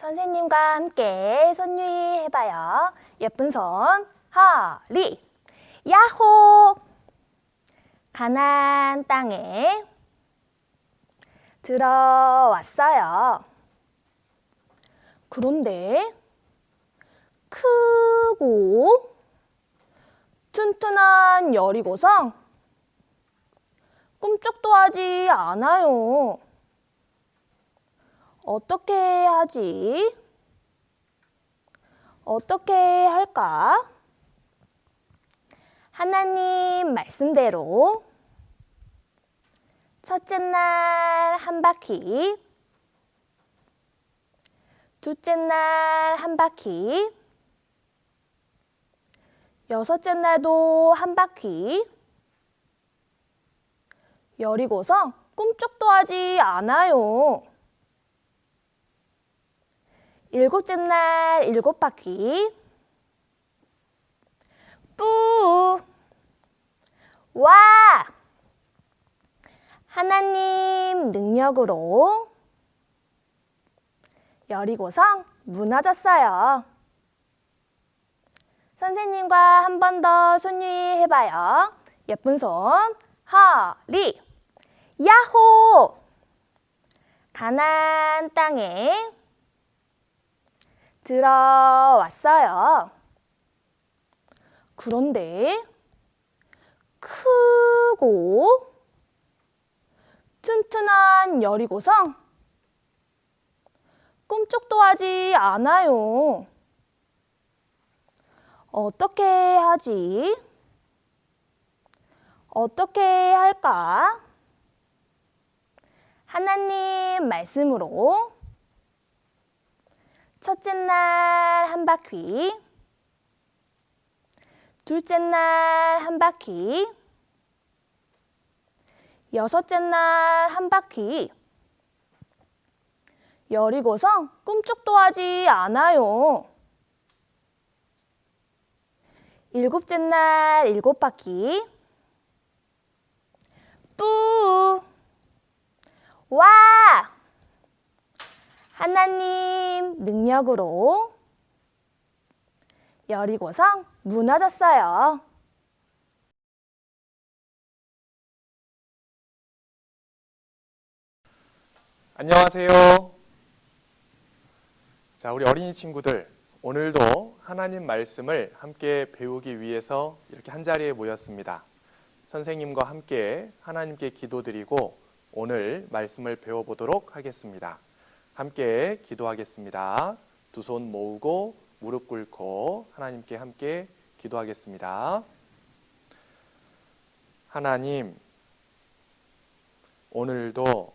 선생님과 함께 손유희 해봐요. 예쁜 손, 허리, 야호! 가나안 땅에 들어왔어요. 그런데 크고 튼튼한 여리고성 꿈쩍도 하지 않아요. 어떻게 하지? 어떻게 할까? 하나님 말씀대로 첫째 날 한 바퀴, 둘째 날 한 바퀴, 여섯째 날도 한 바퀴. 여리고성 꿈쩍도 하지 않아요. 일곱째 날 일곱 바퀴. 뿌! 와! 하나님 능력으로 여리고성 무너졌어요. 선생님과 한 번 더 손유희 해봐요. 예쁜 손, 허리, 야호! 가나안 땅에 들어왔어요. 그런데 크고 튼튼한 여리고성 꿈쩍도 하지 않아요. 어떻게 하지? 어떻게 할까? 하나님 말씀으로 첫째 날 한 바퀴, 둘째 날 한 바퀴, 여섯째 날 한 바퀴. 여리고성 꿈쩍도 하지 않아요. 일곱째 날 일곱 바퀴. 뿌! 와! 하나님 능력으로 여리고성 무너졌어요. 안녕하세요. 자, 우리 어린이 친구들, 오늘도 하나님 말씀을 함께 배우기 위해서 이렇게 한자리에 모였습니다. 선생님과 함께 하나님께 기도드리고 오늘 말씀을 배워보도록 하겠습니다. 함께 기도하겠습니다. 두 손 모으고 무릎 꿇고 하나님께 함께 기도하겠습니다. 하나님, 오늘도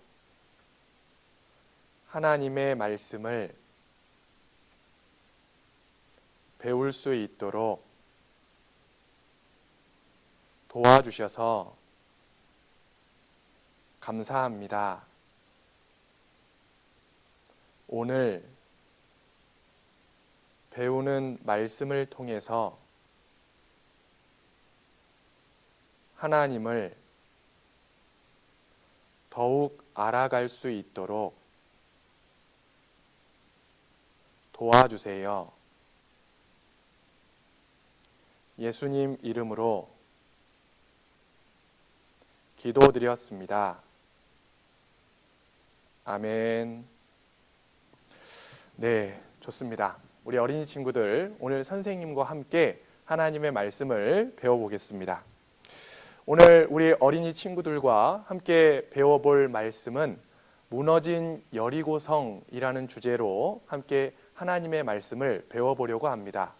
하나님의 말씀을 배울 수 있도록 도와주셔서 감사합니다. 오늘 배우는 말씀을 통해서 하나님을 더욱 알아갈 수 있도록 도와주세요. 예수님 이름으로 기도드렸습니다. 아멘. 네, 좋습니다. 우리 어린이 친구들, 오늘 선생님과 함께 하나님의 말씀을 배워보겠습니다. 오늘 우리 어린이 친구들과 함께 배워볼 말씀은 무너진 여리고성이라는 주제로 함께 하나님의 말씀을 배워보려고 합니다.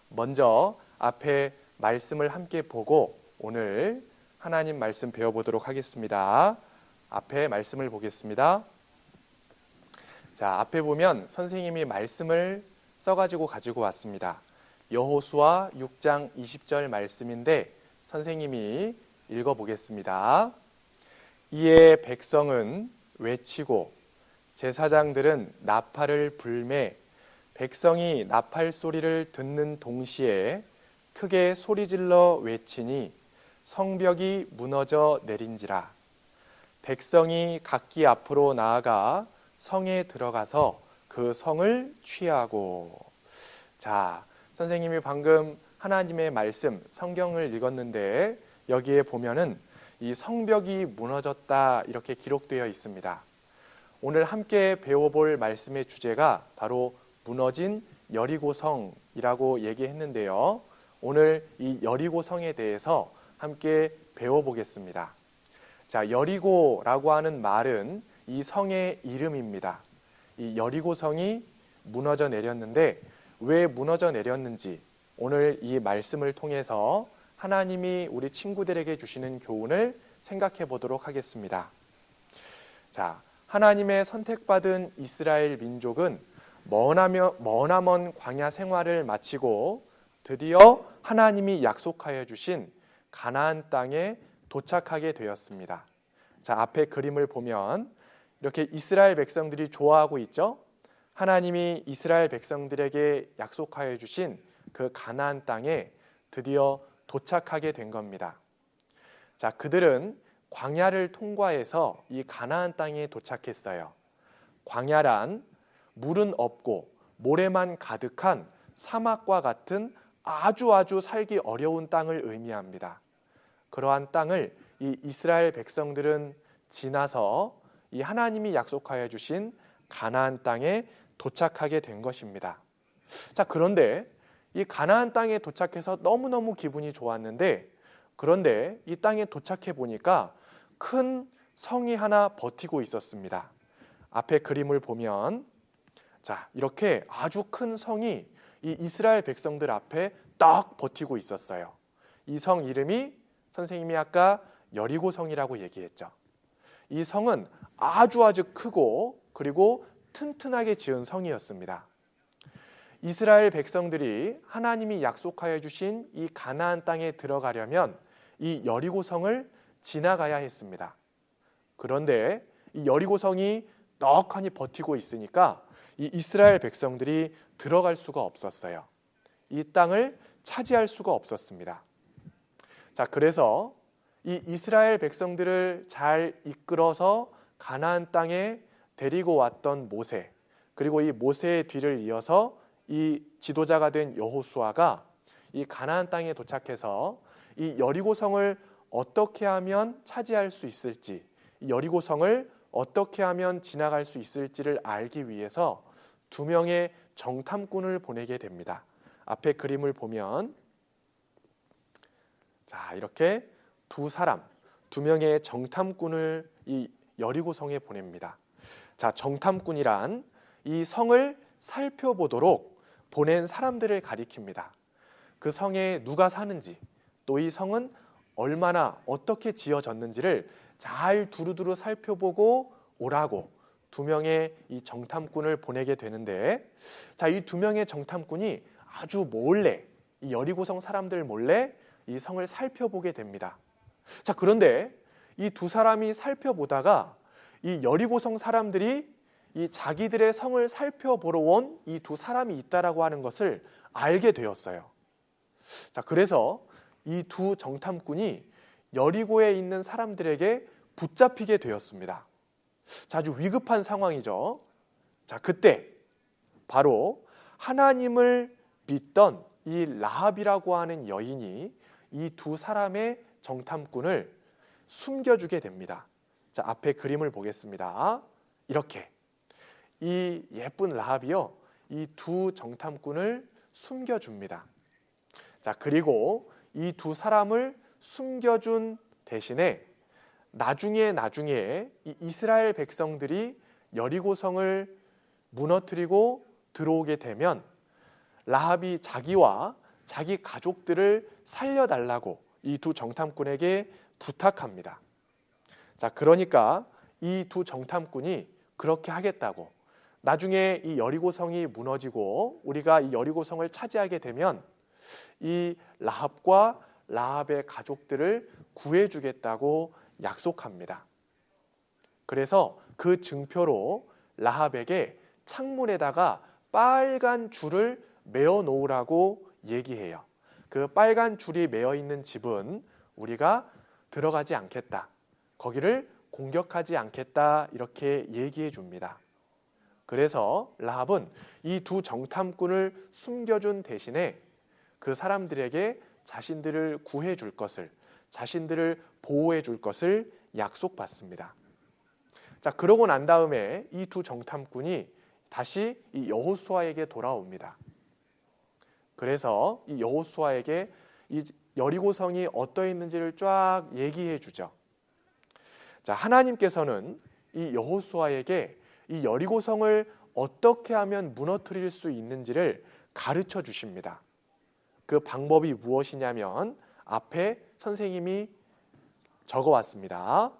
먼저 앞에 말씀을 함께 보고 오늘 하나님 말씀 배워보도록 하겠습니다. 앞에 말씀을 보겠습니다. 자, 앞에 보면 선생님이 말씀을 써가지고 가지고 왔습니다. 여호수아 6장 20절 말씀인데 선생님이 읽어보겠습니다. 이에 백성은 외치고 제사장들은 나팔을 불매 백성이 나팔 소리를 듣는 동시에 크게 소리질러 외치니 성벽이 무너져 내린지라. 백성이 각기 앞으로 나아가 성에 들어가서 그 그 성을 취하고. 자, 선생님이 방금 하나님의 말씀, 성경을 읽었는데 여기에 보면은 이 성벽이 무너졌다 이렇게 기록되어 있습니다. 오늘 함께 배워볼 말씀의 주제가 바로 무너진 여리고성이라고 얘기했는데요. 오늘 이 여리고성에 대해서 함께 배워보겠습니다. 자, 여리고라고 하는 말은 이 성의 이름입니다. 이 여리고성이 무너져 내렸는데 왜 무너져 내렸는지 오늘 이 말씀을 통해서 하나님이 우리 친구들에게 주시는 교훈을 생각해 보도록 하겠습니다. 자, 하나님의 선택받은 이스라엘 민족은 머나먼 광야 생활을 마치고 드디어 하나님이 약속하여 주신 가나안 땅에 도착하게 되었습니다. 자, 앞에 그림을 보면 이렇게 이스라엘 백성들이 좋아하고 있죠? 하나님이 이스라엘 백성들에게 약속하여 주신 그 가나안 땅에 드디어 도착하게 된 겁니다. 자, 그들은 광야를 통과해서 이 가나안 땅에 도착했어요. 광야란 물은 없고 모래만 가득한 사막과 같은 아주 살기 어려운 땅을 의미합니다. 그러한 땅을 이 이스라엘 백성들은 지나서 이 하나님이 약속하여 주신 가나안 땅에 도착하게 된 것입니다. 자, 그런데 이 가나안 땅에 도착해서 너무너무 기분이 좋았는데, 그런데 이 땅에 도착해 보니까 큰 성이 하나 버티고 있었습니다. 앞에 그림을 보면 자, 이렇게 아주 큰 성이 이 이스라엘 백성들 앞에 딱 버티고 있었어요. 이 성 이름이 선생님이 아까 여리고성이라고 얘기했죠. 이 성은 아주 크고 그리고 튼튼하게 지은 성이었습니다. 이스라엘 백성들이 하나님이 약속하여 주신 이 가나안 땅에 들어가려면 이 여리고성을 지나가야 했습니다. 그런데 이 여리고성이 넉하니 버티고 있으니까 이 이스라엘 백성들이 들어갈 수가 없었어요. 이 땅을 차지할 수가 없었습니다. 자, 그래서 이 이스라엘 백성들을 잘 이끌어서 가나안 땅에 데리고 왔던 모세, 그리고 이 모세의 뒤를 이어서 이 지도자가 된 여호수아가 이 가나안 땅에 도착해서 이 여리고성을 어떻게 하면 차지할 수 있을지, 이 여리고성을 어떻게 하면 지나갈 수 있을지를 알기 위해서 두 명의 정탐꾼을 보내게 됩니다. 앞에 그림을 보면 자, 이렇게 두 명의 정탐꾼을 이 여리고성에 보냅니다. 자, 정탐꾼이란 이 성을 살펴보도록 보낸 사람들을 가리킵니다. 그 성에 누가 사는지, 또 이 성은 얼마나 어떻게 지어졌는지를 잘 두루두루 살펴보고 오라고 두 명의 이 정탐꾼을 보내게 되는데, 자, 이 두 명의 정탐꾼이 아주 몰래, 이 여리고성 사람들 몰래 이 성을 살펴보게 됩니다. 자, 그런데 이 두 사람이 살펴보다가 이 여리고성 사람들이 이 자기들의 성을 살펴보러 온 이 두 사람이 있다라고 하는 것을 알게 되었어요. 자, 그래서 이 두 정탐꾼이 여리고에 있는 사람들에게 붙잡히게 되었습니다. 자, 아주 위급한 상황이죠. 자, 그때 바로 하나님을 믿던 이 라합이라고 하는 여인이 이 두 사람의 정탐꾼을 숨겨주게 됩니다. 자, 앞에 그림을 보겠습니다. 이렇게 이 예쁜 라합이요, 이 두 정탐꾼을 숨겨줍니다. 자, 그리고 이 두 사람을 숨겨준 대신에 나중에 이 이스라엘 백성들이 여리고성을 무너뜨리고 들어오게 되면 라합이 자기와 자기 가족들을 살려달라고 이 두 정탐꾼에게 부탁합니다. 자, 그러니까 이 두 정탐꾼이 그렇게 하겠다고, 나중에 이 여리고성이 무너지고 우리가 이 여리고성을 차지하게 되면 이 라합과 라합의 가족들을 구해주겠다고 약속합니다. 그래서 그 증표로 라합에게 창문에다가 빨간 줄을 매어 놓으라고 얘기해요. 그 빨간 줄이 매어 있는 집은 우리가 들어가지 않겠다, 거기를 공격하지 않겠다, 이렇게 얘기해 줍니다. 그래서 라합은 이 두 정탐꾼을 숨겨준 대신에 그 사람들에게 자신들을 구해줄 것을, 자신들을 보호해줄 것을 약속받습니다. 자, 그러고 난 다음에 이 두 정탐꾼이 다시 이 여호수아에게 돌아옵니다. 그래서 이 여호수아에게 이 여리고성이 어떠했는지를 쫙 얘기해 주죠. 자, 하나님께서는 이 여호수아에게 이 여리고성을 어떻게 하면 무너뜨릴 수 있는지를 가르쳐 주십니다. 그 방법이 무엇이냐면 앞에 선생님이 적어 왔습니다.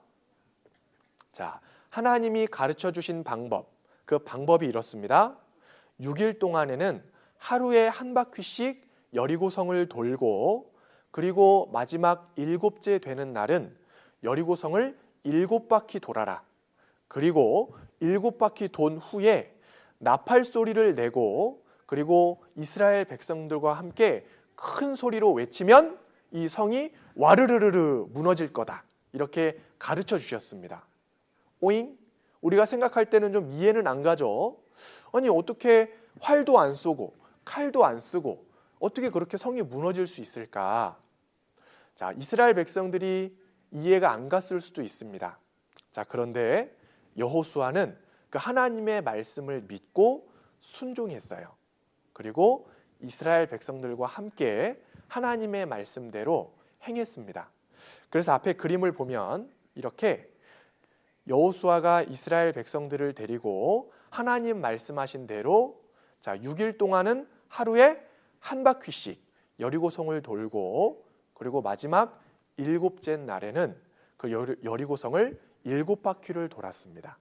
자, 하나님이 가르쳐 주신 방법, 그 방법이 이렇습니다. 6일 동안에는 하루에 한 바퀴씩 여리고성을 돌고, 그리고 마지막 7째 되는 날은 여리고성을 7바퀴 돌아라. 그리고 7바퀴 돈 후에 나팔 소리를 내고, 그리고 이스라엘 백성들과 함께 큰 소리로 외치면 이 성이 와르르르르 무너질 거다. 이렇게 가르쳐 주셨습니다. 오잉? 우리가 생각할 때는 좀 이해는 안 가죠. 아니, 어떻게 활도 안 쏘고 칼도 안 쓰고 어떻게 그렇게 성이 무너질 수 있을까? 자, 이스라엘 백성들이 이해가 안 갔을 수도 있습니다. 자, 그런데 여호수아는 그 하나님의 말씀을 믿고 순종했어요. 그리고 이스라엘 백성들과 함께 하나님의 말씀대로 행했습니다. 그래서 앞에 그림을 보면 이렇게 여호수아가 이스라엘 백성들을 데리고 하나님 말씀하신 대로, 자, 6일 동안은 하루에 한 바퀴씩 여리고성을 돌고, 그리고 마지막 7째 날에는 그 여리고성을 7바퀴를 돌았습니다.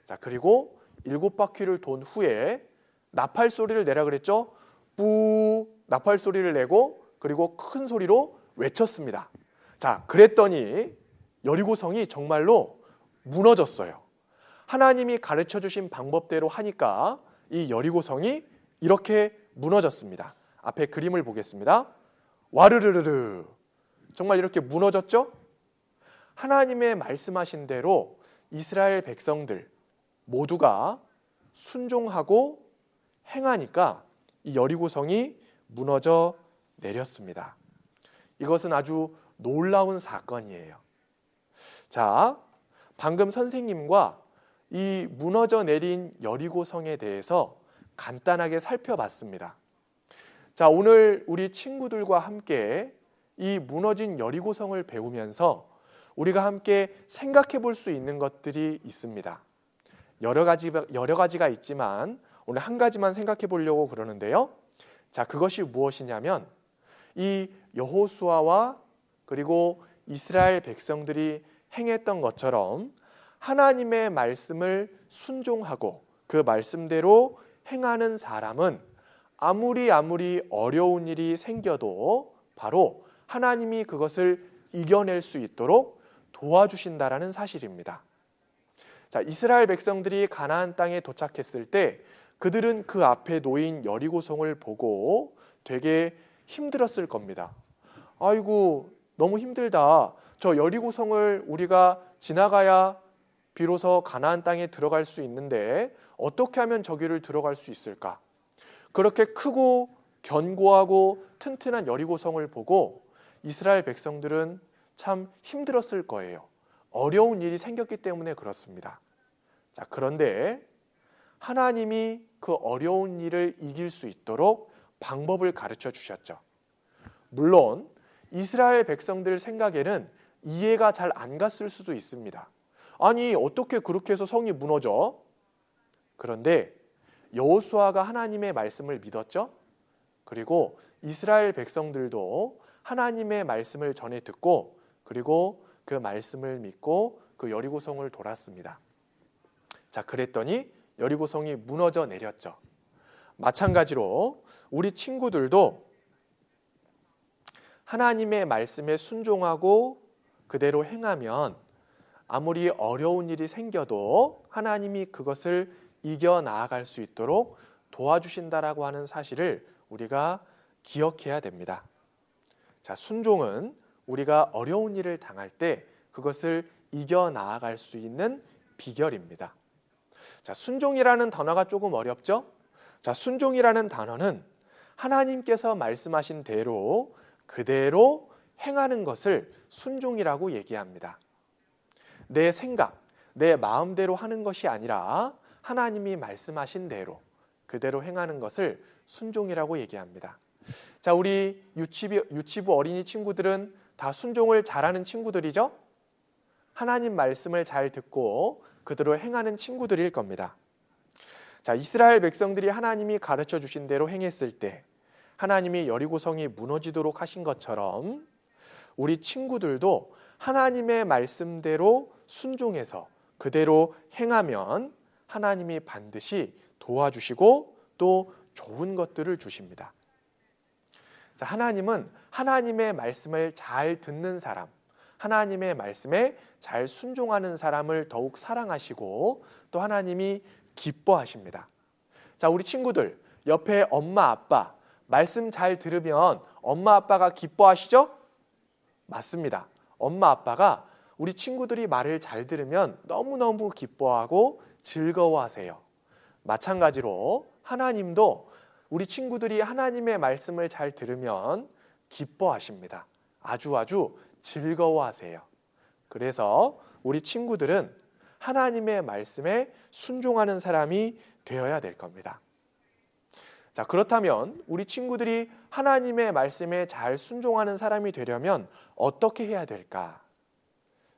자, 그리고 7바퀴를 돈 후에 나팔 소리를 내라 그랬죠? 뿌, 나팔 소리를 내고, 그리고 큰 소리로 외쳤습니다. 자, 그랬더니 여리고성이 정말로 무너졌어요. 하나님이 가르쳐 주신 방법대로 하니까 이 여리고성이 이렇게 무너졌습니다. 앞에 그림을 보겠습니다. 와르르르르. 정말 이렇게 무너졌죠? 하나님의 말씀하신 대로 이스라엘 백성들 모두가 순종하고 행하니까 이 여리고성이 무너져 내렸습니다. 이것은 아주 놀라운 사건이에요. 자, 방금 선생님과 이 무너져 내린 여리고성에 대해서 간단하게 살펴봤습니다. 자, 오늘 우리 친구들과 함께 이 무너진 여리고성을 배우면서 우리가 함께 생각해 볼 수 있는 것들이 있습니다. 여러 가지가 있지만 오늘 한 가지만 생각해 보려고 그러는데요. 자, 그것이 무엇이냐면 이 여호수아와 그리고 이스라엘 백성들이 행했던 것처럼 하나님의 말씀을 순종하고 그 말씀대로 행하는 사람은 아무리 어려운 일이 생겨도 바로 하나님이 그것을 이겨낼 수 있도록 도와주신다라는 사실입니다. 자, 이스라엘 백성들이 가나안 땅에 도착했을 때 그들은 그 앞에 놓인 여리고성을 보고 되게 힘들었을 겁니다. 아이고, 너무 힘들다. 저 여리고성을 우리가 지나가야 비로소 가나안 땅에 들어갈 수 있는데 어떻게 하면 저기를 들어갈 수 있을까? 그렇게 크고 견고하고 튼튼한 여리고성을 보고 이스라엘 백성들은 참 힘들었을 거예요. 어려운 일이 생겼기 때문에 그렇습니다. 자, 그런데 하나님이 그 어려운 일을 이길 수 있도록 방법을 가르쳐 주셨죠. 물론 이스라엘 백성들 생각에는 이해가 잘 안 갔을 수도 있습니다. 아니, 어떻게 그렇게 해서 성이 무너져? 그런데 여호수아가 하나님의 말씀을 믿었죠. 그리고 이스라엘 백성들도 하나님의 말씀을 전해 듣고, 그리고 그 말씀을 믿고 그 여리고성을 돌았습니다. 자, 그랬더니 여리고성이 무너져 내렸죠. 마찬가지로 우리 친구들도 하나님의 말씀에 순종하고 그대로 행하면 아무리 어려운 일이 생겨도 하나님이 그것을 이겨 나아갈 수 있도록 도와주신다라고 하는 사실을 우리가 기억해야 됩니다. 자, 순종은 우리가 어려운 일을 당할 때 그것을 이겨 나아갈 수 있는 비결입니다. 자, 순종이라는 단어가 조금 어렵죠? 자, 순종이라는 단어는 하나님께서 말씀하신 대로 그대로 행하는 것을 순종이라고 얘기합니다. 내 생각, 내 마음대로 하는 것이 아니라 하나님이 말씀하신 대로 그대로 행하는 것을 순종이라고 얘기합니다. 자, 우리 유치부 어린이 친구들은 다 순종을 잘하는 친구들이죠? 하나님 말씀을 잘 듣고 그대로 행하는 친구들일 겁니다. 자, 이스라엘 백성들이 하나님이 가르쳐 주신 대로 행했을 때 하나님이 여리고성이 무너지도록 하신 것처럼 우리 친구들도 하나님의 말씀대로 순종해서 그대로 행하면 하나님이 반드시 도와주시고 또 좋은 것들을 주십니다. 자, 하나님은 하나님의 말씀을 잘 듣는 사람, 하나님의 말씀에 잘 순종하는 사람을 더욱 사랑하시고 또 하나님이 기뻐하십니다. 자, 우리 친구들 옆에 엄마 아빠 말씀 잘 들으면 엄마 아빠가 기뻐하시죠? 맞습니다. 엄마 아빠가 우리 친구들이 말을 잘 들으면 너무너무 기뻐하고 즐거워하세요. 마찬가지로 하나님도 우리 친구들이 하나님의 말씀을 잘 들으면 기뻐하십니다. 아주 즐거워하세요. 그래서 우리 친구들은 하나님의 말씀에 순종하는 사람이 되어야 될 겁니다. 자, 그렇다면 우리 친구들이 하나님의 말씀에 잘 순종하는 사람이 되려면 어떻게 해야 될까?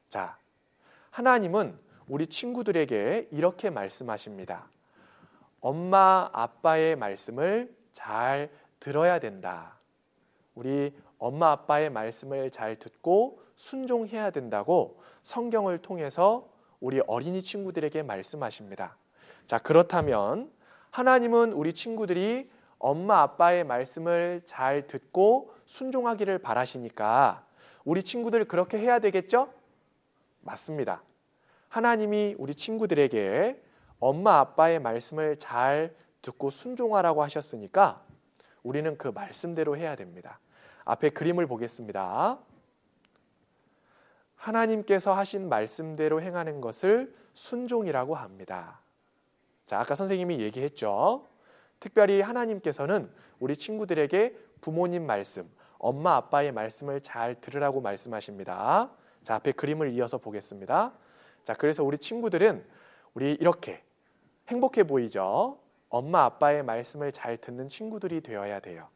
자, 하나님은 우리 친구들에게 이렇게 말씀하십니다. 엄마, 아빠의 말씀을 잘 들어야 된다. 우리 엄마, 아빠의 말씀을 잘 듣고 순종해야 된다고 성경을 통해서 우리 어린이 친구들에게 말씀하십니다. 자, 그렇다면 하나님은 우리 친구들이 엄마, 아빠의 말씀을 잘 듣고 순종하기를 바라시니까 우리 친구들 그렇게 해야 되겠죠? 맞습니다. 하나님이 우리 친구들에게 엄마, 아빠의 말씀을 잘 듣고 순종하라고 하셨으니까 우리는 그 말씀대로 해야 됩니다. 앞에 그림을 보겠습니다. 하나님께서 하신 말씀대로 행하는 것을 순종이라고 합니다. 자, 아까 선생님이 얘기했죠. 특별히 하나님께서는 우리 친구들에게 부모님 말씀, 엄마, 아빠의 말씀을 잘 들으라고 말씀하십니다. 자, 앞에 그림을 이어서 보겠습니다. 자, 그래서 우리 친구들은 우리 이렇게 행복해 보이죠? 엄마, 아빠의 말씀을 잘 듣는 친구들이 되어야 돼요.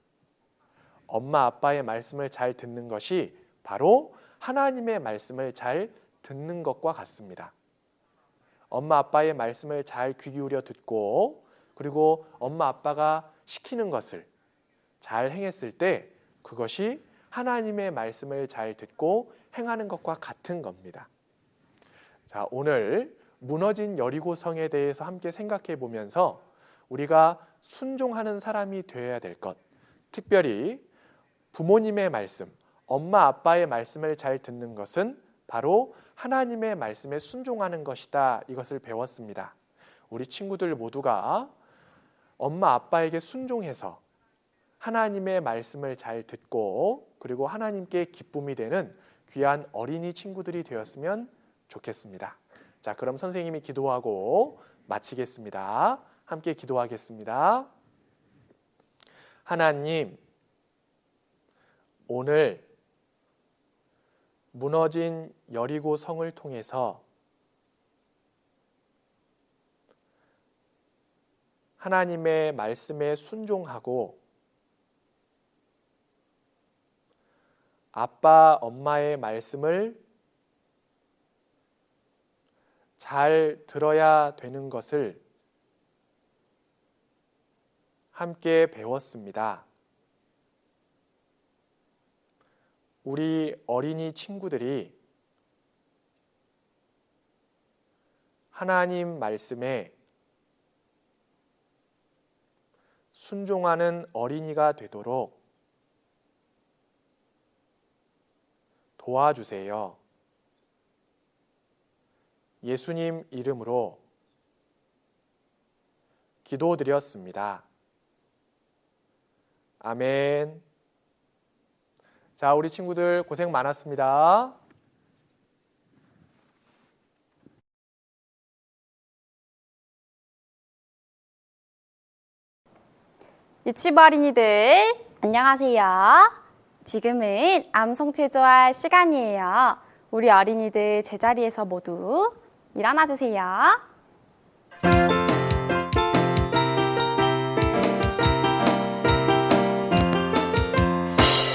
엄마, 아빠의 말씀을 잘 듣는 것이 바로 하나님의 말씀을 잘 듣는 것과 같습니다. 엄마, 아빠의 말씀을 잘 귀 기울여 듣고 그리고 엄마, 아빠가 시키는 것을 잘 행했을 때 그것이 하나님의 말씀을 잘 듣고 행하는 것과 같은 겁니다. 자, 오늘 무너진 여리고성에 대해서 함께 생각해 보면서 우리가 순종하는 사람이 되어야 될 것, 특별히 부모님의 말씀, 엄마, 아빠의 말씀을 잘 듣는 것은 바로 하나님의 말씀에 순종하는 것이다. 이것을 배웠습니다. 우리 친구들 모두가 엄마, 아빠에게 순종해서 하나님의 말씀을 잘 듣고 그리고 하나님께 기쁨이 되는 귀한 어린이 친구들이 되었으면 좋겠습니다. 자, 그럼 선생님이 기도하고 마치겠습니다. 함께 기도하겠습니다. 하나님, 오늘 무너진 여리고 성을 통해서 하나님의 말씀에 순종하고 아빠, 엄마의 말씀을 잘 들어야 되는 것을 함께 배웠습니다. 우리 어린이 친구들이 하나님 말씀에 순종하는 어린이가 되도록 도와주세요. 예수님 이름으로 기도드렸습니다. 아멘. 자, 우리 친구들 고생 많았습니다. 유치부 어린이들 안녕하세요. 지금은 암송 체조할 시간이에요. 우리 어린이들 제자리에서 모두 일어나 주세요.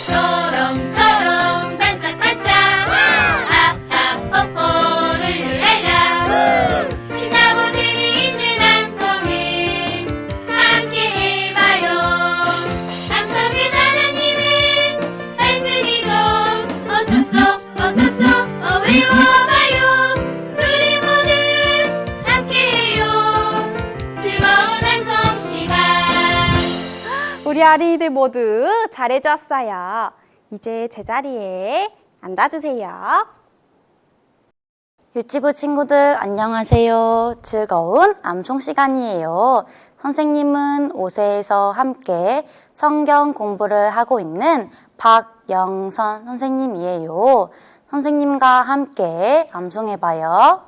초롱초롱 반짝반짝 아하 뽀뽀를 룰랄라 신나고 재미있는 암송을 함께 해봐요. 암송은 하나님의 말씀이죠. 어서쏙 외워봐요. 우리 모두 함께해요. 즐거운 암송 시간. 우리 어린이들 모두 잘해주었어요. 이제 제자리에 앉아주세요. 유치부 친구들 안녕하세요. 즐거운 암송 시간이에요. 선생님은 5세에서 함께 성경 공부를 하고 있는 박영선 선생님이에요. 선생님과 함께 암송해봐요.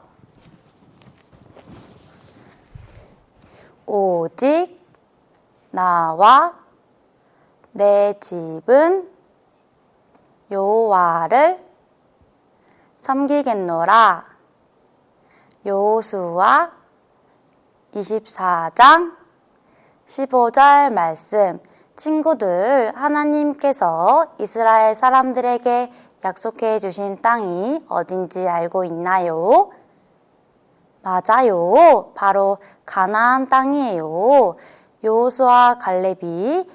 오직 나와 내 집은 여호와를 섬기겠노라. 여호수아 24장 15절 말씀. 친구들, 하나님께서 이스라엘 사람들에게 약속해 주신 땅이 어딘지 알고 있나요? 맞아요. 바로 가나안 땅이에요. 여호수아 갈렙이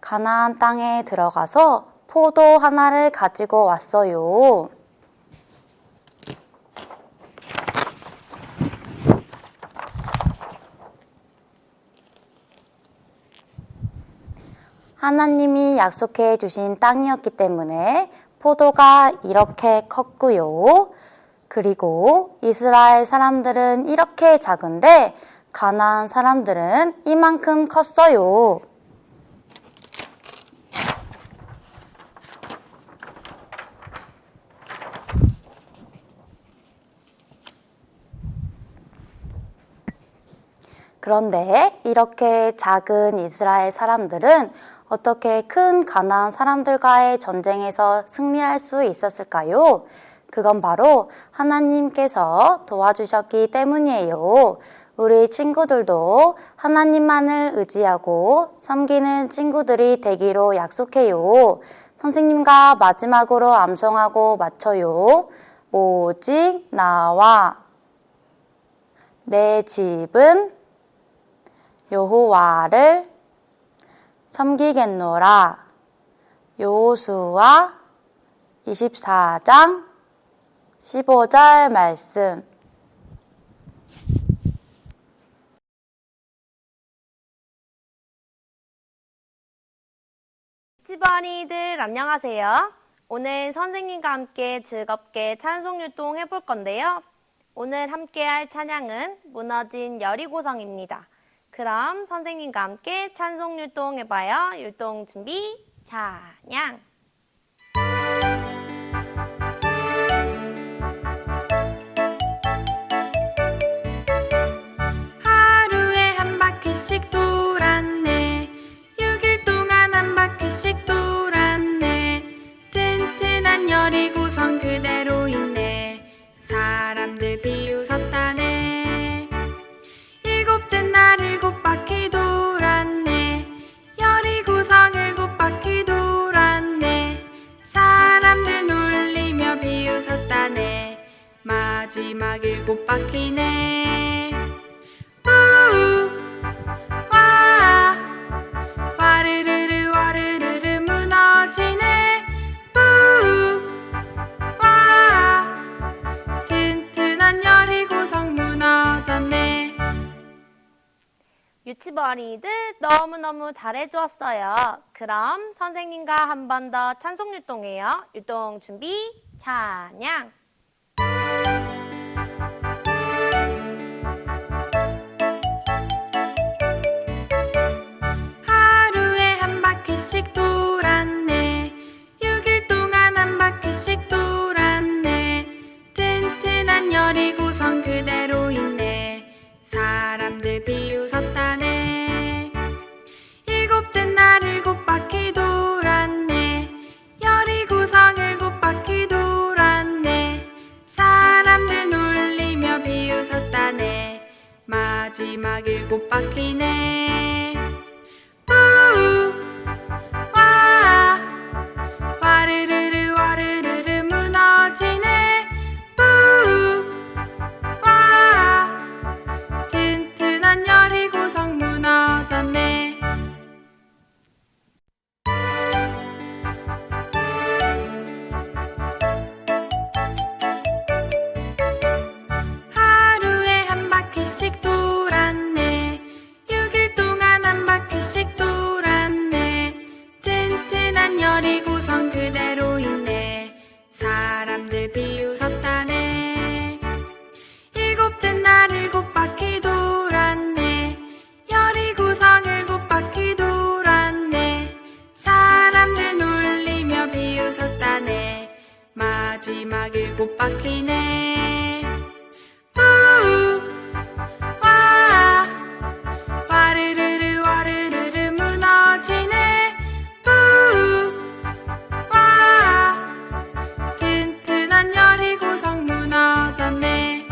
가나안 땅에 들어가서 포도 하나를 가지고 왔어요. 하나님이 약속해 주신 땅이었기 때문에 포도가 이렇게 컸고요. 그리고 이스라엘 사람들은 이렇게 작은데 가나안 사람들은 이만큼 컸어요. 그런데 이렇게 작은 이스라엘 사람들은 어떻게 큰 가나안 사람들과의 전쟁에서 승리할 수 있었을까요? 그건 바로 하나님께서 도와주셨기 때문이에요. 우리 친구들도 하나님만을 의지하고 섬기는 친구들이 되기로 약속해요. 선생님과 마지막으로 암송하고 마쳐요. 오직 나와 내 집은 여호와를 섬기겠노라. 여호수아 24장 15절 말씀. 유치부 어린이들 안녕하세요. 오늘 선생님과 함께 즐겁게 찬송 율동 해볼 건데요. 오늘 함께할 찬양은 무너진 여리고성입니다. 그럼 선생님과 함께 찬송 율동 해봐요. 율동 준비, 찬양. 하루에 한 바퀴씩 돌았네. 6일 동안 한 바퀴씩 돌았네. 튼튼한 여리고성 그대로 있네. 사람들 비웃었다네. 일곱째 날 7바퀴 돌았네. 여리고성 7바퀴 돌았네. 사람들 놀리며 비웃었다네. 마지막 7바퀴네. 우우 와 와르르르 와르르르 무너지네. 우우 와 튼튼한 여리고성 무너졌네. 유치부 어린이들 너무너무 잘해주었어요. 그럼 선생님과 한 번 더 찬송 율동해요. 율동 준비, 찬양. 하루에 한 바퀴씩 돌았네. 6일 동안 한 바퀴씩 돌았네. 튼튼한 여리고성 그대로 있네. 사람들 비웃었다네. 일곱째 날 일곱 바퀴네. 우우 와 와르르르 와르르르 무너지네. 우우 와 튼튼한 여리고성 무너졌네. 하루에 한 바퀴씩 돌았네. 6일 동안 한 바퀴씩 돌았네. 튼튼한 여리고성 그대로 있네. 사람들 비웃었다네. 일곱째 날 일곱 바퀴 돌았네. 여리고성 일곱 바퀴 돌았네. 사람들 놀리며 비웃었다네. 마지막 일곱 바퀴네. 우우 와 와르르르 와르르르 무너지네. 우우 와 튼튼한 여리고성 무너졌네.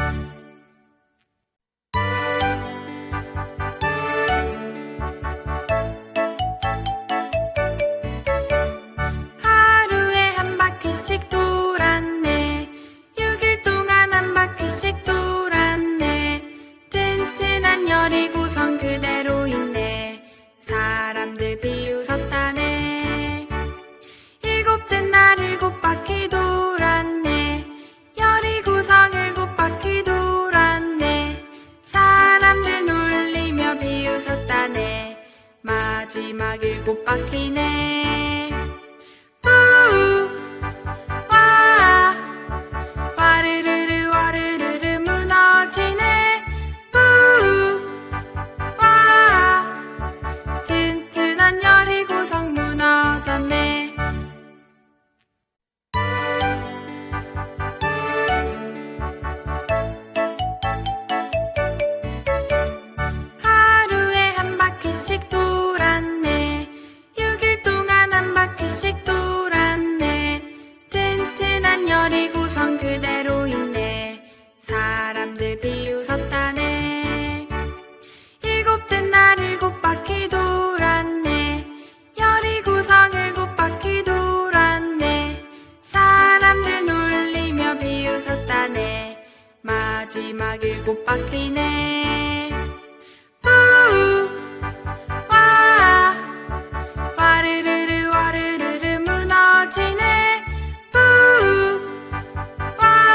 하루에 한 바퀴씩 돌았네. 6일 동안 한 바퀴씩 돌았네. 튼튼한 여리고성 그대로 있네. 사람들 비웃었다네. 일곱째 날 일곱 바퀴 돌았네. 여리고성 일곱 바퀴 돌았네. 사람들 놀리며 비웃었다네. 마지막 일곱 바퀴네. 우우 와 와르르르 와르르르 무너지네. 우우 와 튼튼한 여리고성 무너졌네. 하루에 한 바퀴씩 돌았네. 6일 동안 한 바퀴씩 돌았네. 튼튼한 여리고성 그대로 있네. 사람들 비웃었다네. 일곱째 날 일곱 바퀴 돌았네. 여리고성 일곱 바퀴 돌았네. 사람들 놀리며 비웃었다네. 마지막 일곱 바퀴네.